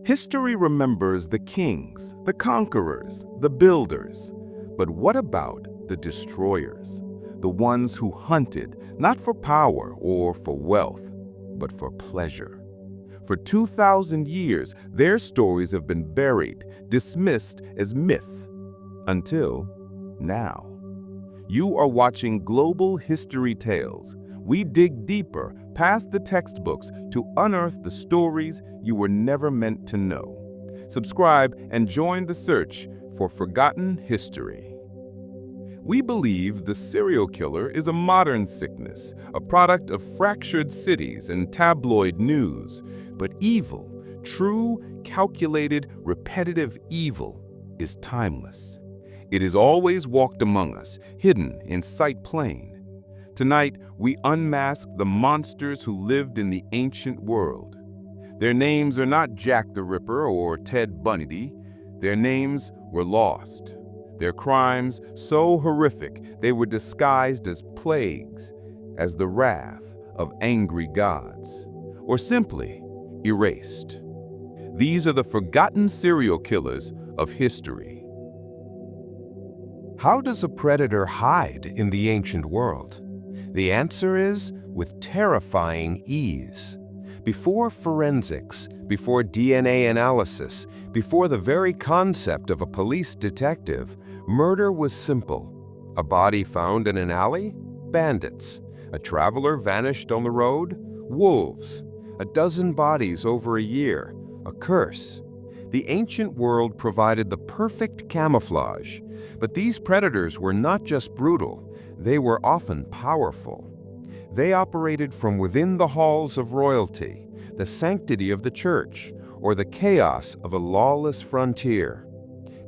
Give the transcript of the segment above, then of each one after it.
History remembers the kings, the conquerors, the builders. But what about the destroyers? The ones who hunted, not for power or for wealth, but for pleasure. For 2,000 years, their stories have been buried, dismissed as myth, until now. You are watching Global History Tales. We dig deeper, past the textbooks, to unearth the stories you were never meant to know. Subscribe and join the search for forgotten history. We believe the serial killer is a modern sickness, a product of fractured cities and tabloid news. But evil, true, calculated, repetitive evil, is timeless. It has always walked among us, hidden in sight plain. Tonight, we unmask the monsters who lived in the ancient world. Their names are not Jack the Ripper or Ted Bundy. Their names were lost. Their crimes so horrific they were disguised as plagues, as the wrath of angry gods, or simply erased. These are the forgotten serial killers of history. How does a predator hide in the ancient world? The answer is with terrifying ease. Before forensics, before DNA analysis, before the very concept of a police detective, murder was simple. A body found in an alley? Bandits. A traveler vanished on the road? Wolves. A dozen bodies over a year? A curse. The ancient world provided the perfect camouflage, but these predators were not just brutal, they were often powerful. They operated from within the halls of royalty, the sanctity of the church, or the chaos of a lawless frontier.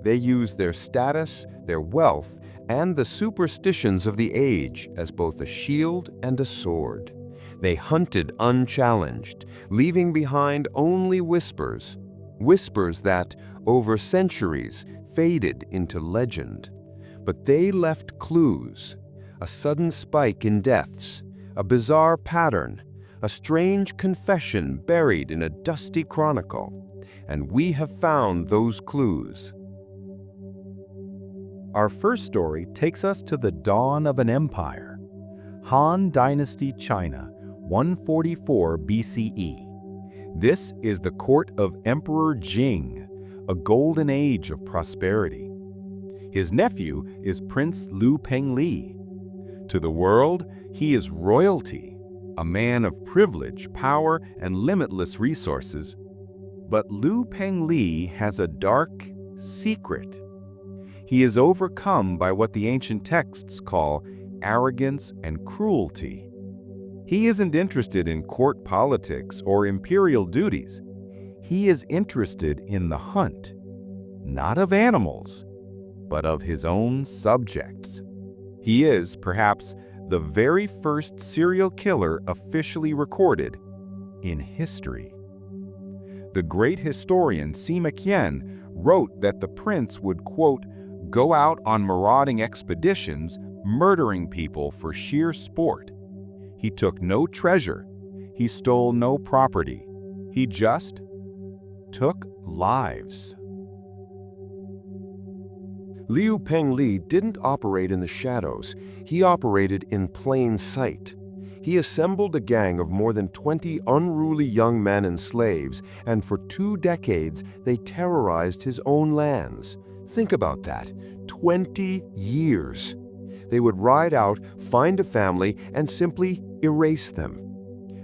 They used their status, their wealth, and the superstitions of the age as both a shield and a sword. They hunted unchallenged, leaving behind only whispers that, over centuries, faded into legend. But they left clues: a sudden spike in deaths, a bizarre pattern, a strange confession buried in a dusty chronicle. And we have found those clues. Our first story takes us to the dawn of an empire. Han Dynasty China, 144 BCE. This is the court of Emperor Jing, a golden age of prosperity. His nephew is Prince Liu Pengli. To the world, he is royalty, a man of privilege, power, and limitless resources. But Liu Pengli has a dark secret. He is overcome by what the ancient texts call arrogance and cruelty. He isn't interested in court politics or imperial duties. He is interested in the hunt, not of animals, but of his own subjects. He is, perhaps, the very first serial killer officially recorded in history. The great historian Sima Qian wrote that the prince would, quote, go out on marauding expeditions, murdering people for sheer sport. He took no treasure. He stole no property. He just took lives. Liu Pengli didn't operate in the shadows. He operated in plain sight. He assembled a gang of more than 20 unruly young men and slaves, and for 2 decades they terrorized his own lands. Think about that. 20 years. They would ride out, find a family, and simply erase them.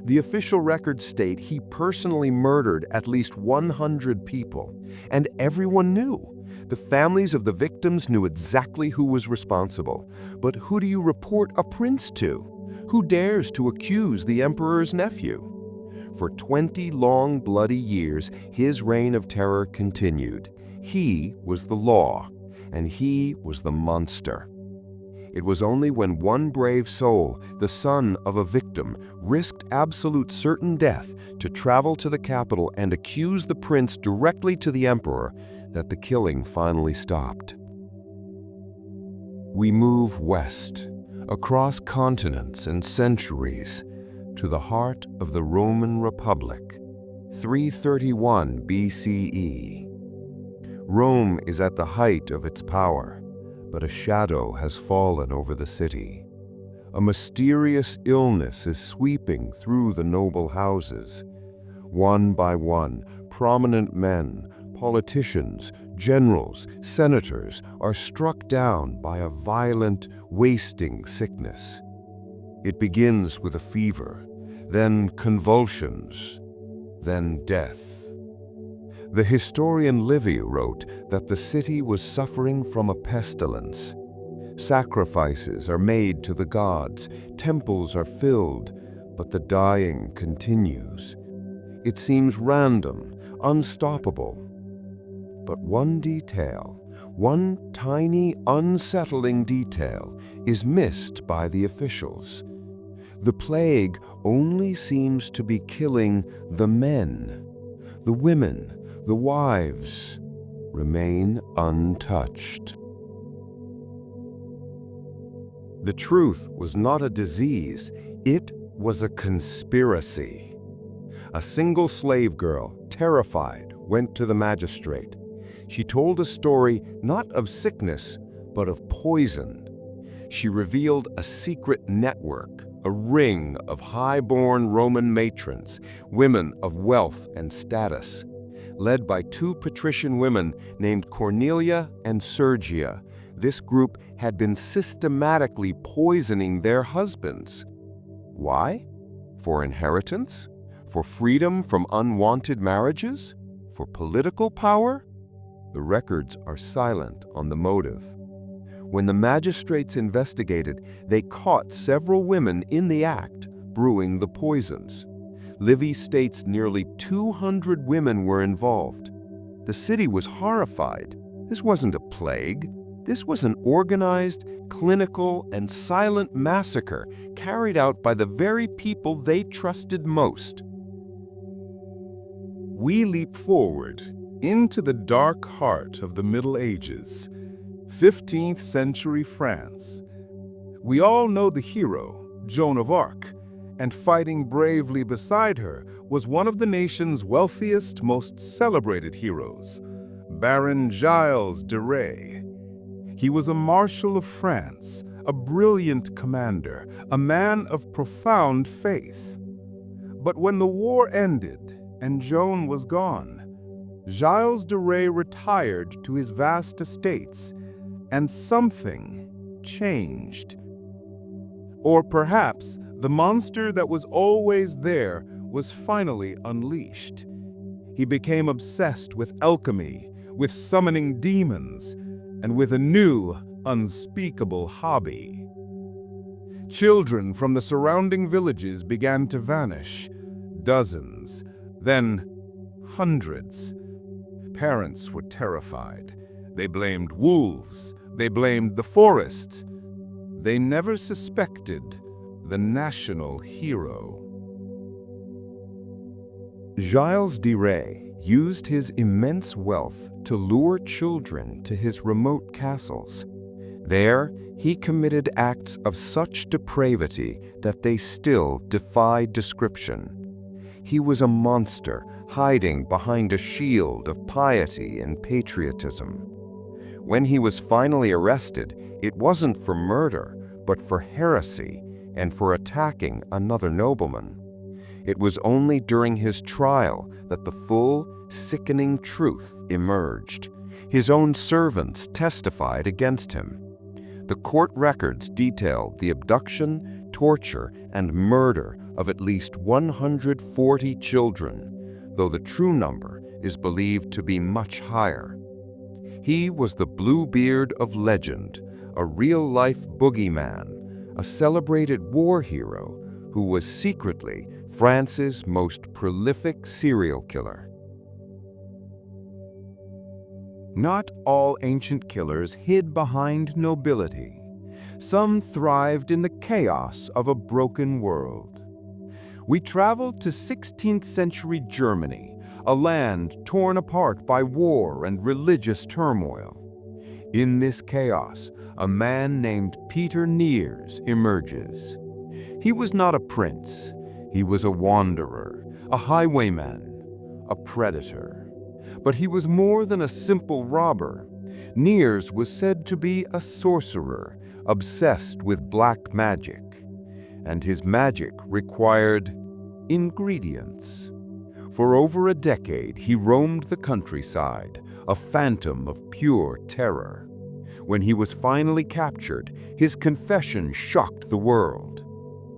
The official records state he personally murdered at least 100 people, and everyone knew. The families of the victims knew exactly who was responsible. But who do you report a prince to? Who dares to accuse the emperor's nephew? For 20 long, bloody years, his reign of terror continued. He was the law, and he was the monster. It was only when one brave soul, the son of a victim, risked absolute certain death to travel to the capital and accuse the prince directly to the emperor that the killing finally stopped. We move west, across continents and centuries, to the heart of the Roman Republic, 331 BCE. Rome is at the height of its power, but a shadow has fallen over the city. A mysterious illness is sweeping through the noble houses. One by one, prominent men, politicians, generals, senators are struck down by a violent, wasting sickness. It begins with a fever, then convulsions, then death. The historian Livy wrote that the city was suffering from a pestilence. Sacrifices are made to the gods, temples are filled, but the dying continues. It seems random, unstoppable. But one detail, one tiny, unsettling detail, is missed by the officials. The plague only seems to be killing the men. The women, the wives, remain untouched. The truth was not a disease, it was a conspiracy. A single slave girl, terrified, went to the magistrate. She told a story not of sickness, but of poison. She revealed a secret network, a ring of high-born Roman matrons, women of wealth and status. Led by two patrician women named Cornelia and Sergia, this group had been systematically poisoning their husbands. Why? For inheritance? For freedom from unwanted marriages? For political power? The records are silent on the motive. When the magistrates investigated, they caught several women in the act, brewing the poisons. Livy states nearly 200 women were involved. The city was horrified. This wasn't a plague. This was an organized, clinical, and silent massacre carried out by the very people they trusted most. We leap forward into the dark heart of the Middle Ages, 15th century France. We all know the hero, Joan of Arc, and fighting bravely beside her was one of the nation's wealthiest, most celebrated heroes, Baron Gilles de Rais. He was a marshal of France, a brilliant commander, a man of profound faith. But when the war ended and Joan was gone, Gilles de Rais retired to his vast estates, and something changed. Or perhaps the monster that was always there was finally unleashed. He became obsessed with alchemy, with summoning demons, and with a new, unspeakable hobby. Children from the surrounding villages began to vanish, dozens, then hundreds. Parents were terrified. They blamed wolves. They blamed the forest. They never suspected the national hero. Gilles de Rais used his immense wealth to lure children to his remote castles. There, he committed acts of such depravity that they still defy description. He was a monster hiding behind a shield of piety and patriotism. When he was finally arrested, it wasn't for murder, but for heresy and for attacking another nobleman. It was only during his trial that the full, sickening truth emerged. His own servants testified against him. The court records detailed the abduction, torture, and murder of at least 140 children, though the true number is believed to be much higher. He was the Bluebeard of legend, a real-life boogeyman, a celebrated war hero who was secretly France's most prolific serial killer. Not all ancient killers hid behind nobility. Some thrived in the chaos of a broken world. We traveled to 16th century Germany, a land torn apart by war and religious turmoil. In this chaos, a man named Peter Neers emerges. He was not a prince. He was a wanderer, a highwayman, a predator. But he was more than a simple robber. Niers was said to be a sorcerer, obsessed with black magic. And his magic required ingredients. For over a decade, he roamed the countryside, a phantom of pure terror. When he was finally captured, his confession shocked the world.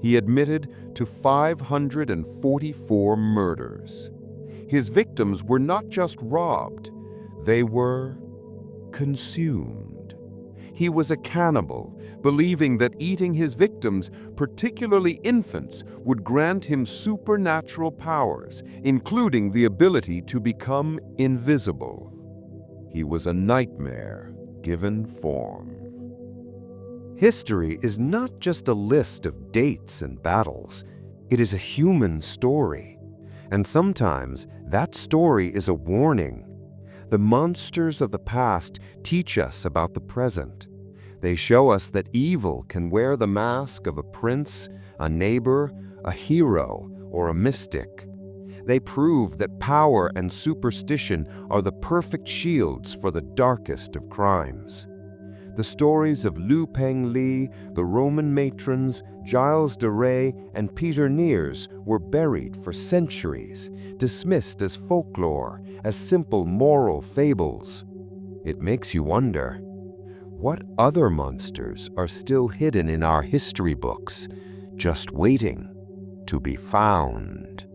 He admitted to 544 murders. His victims were not just robbed, they were consumed. He was a cannibal, believing that eating his victims, particularly infants, would grant him supernatural powers, including the ability to become invisible. He was a nightmare given form. History is not just a list of dates and battles. It is a human story. And sometimes that story is a warning. The monsters of the past teach us about the present. They show us that evil can wear the mask of a prince, a neighbor, a hero, or a mystic. They prove that power and superstition are the perfect shields for the darkest of crimes. The stories of Lu Peng-li, the Roman matrons, Gilles de Rais, and Peter Niers were buried for centuries, dismissed as folklore, as simple moral fables. It makes you wonder, what other monsters are still hidden in our history books, just waiting to be found?